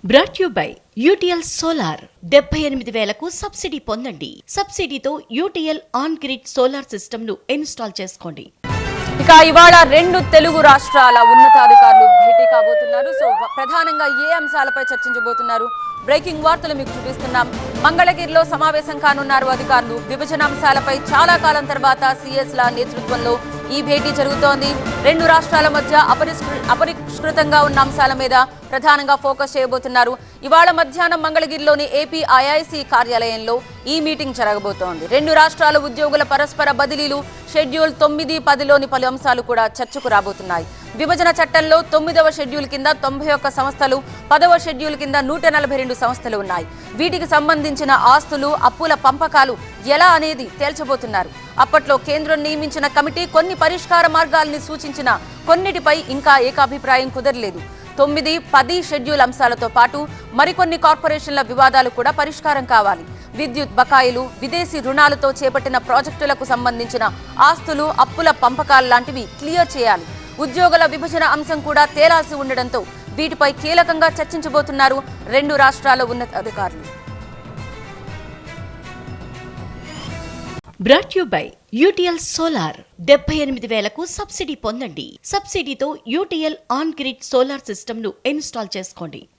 Brought you by UTL solar 78,000కు subsidy పొందండి. సబ్సిడీతో UTL on grid solar system ను ఇన్స్టాల్ చేసుకోండి. ఇక ఇవాళ రెండు తెలుగు రాష్ట్రాల ఉన్నతాధికారులు భేటీ కాబోతున్నారు. సో ప్రధానంగా ఏ అంశాలపై చర్చించబోతున్నారు? బ్రేకింగ్ వార్తలు మీకు చూపిస్తున్నాం. మంగళగిరిలో సమావేశం కానున్నారు అధికారులు. విభజన అంశాలపై చాలా కాలం తర్వాత సిఎస్ల నేతృత్వంలో ఈ భేటీ జరుగుతోంది. రెండు రాష్ట్రాల మధ్య అపరిష్కృతంగా ఉన్న అంశాల మీద ప్రధానంగా ఫోకస్ చేయబోతున్నారు. ఇవాళ మధ్యాహ్నం మంగళగిరిలోని ఏపీ ఐఐసి కార్యాలయంలో ఈ మీటింగ్ జరగబోతోంది. రెండు రాష్ట్రాల ఉద్యోగుల పరస్పర బదిలీలు షెడ్యూల్ 9, 10లోని పలు అంశాలు కూడా చర్చకు రాబోతున్నాయి. విభజన చట్టంలో 9వ షెడ్యూల్ కింద 91 సంస్థలు, 10వ షెడ్యూల్ కింద 142 సంస్థలు ఉన్నాయి. వీటికి సంబంధించిన ఆస్తులు, అప్పుల పంపకాలు ఎలా అనేది తేల్చబోతున్నారు. అప్పట్లో కేంద్రం నియమించిన కమిటీ కొన్ని పరిష్కార మార్గాల్ని సూచించిన కొన్నిటిపై ఇంకా ఏకాభిప్రాయం కుదరలేదు. 9, 10 షెడ్యూల్ అంశాలతో పాటు మరికొన్ని కార్పొరేషన్ల వివాదాలు కూడా పరిష్కారం కావాలి. విద్యుత్ బకాయిలు, విదేశీ రుణాలతో చేపట్టిన ప్రాజెక్టులకు సంబంధించిన ఆస్తులు, అప్పుల పంపకాలు లాంటివి క్లియర్ చేయాలి. ఉద్యోగుల విభజన అంశం కూడా తేలాల్సి ఉండడంతో వీటిపై కీలకంగా చర్చించబోతున్నారు రెండు రాష్ట్రాల ఉన్నతాధికారులు. Brought you by UTL solar 78,000కు సబ్సిడీ పొందండి. సబ్సిడీతో UTL on grid solar system ను ఇన్స్టాల్ చేసుకోండి.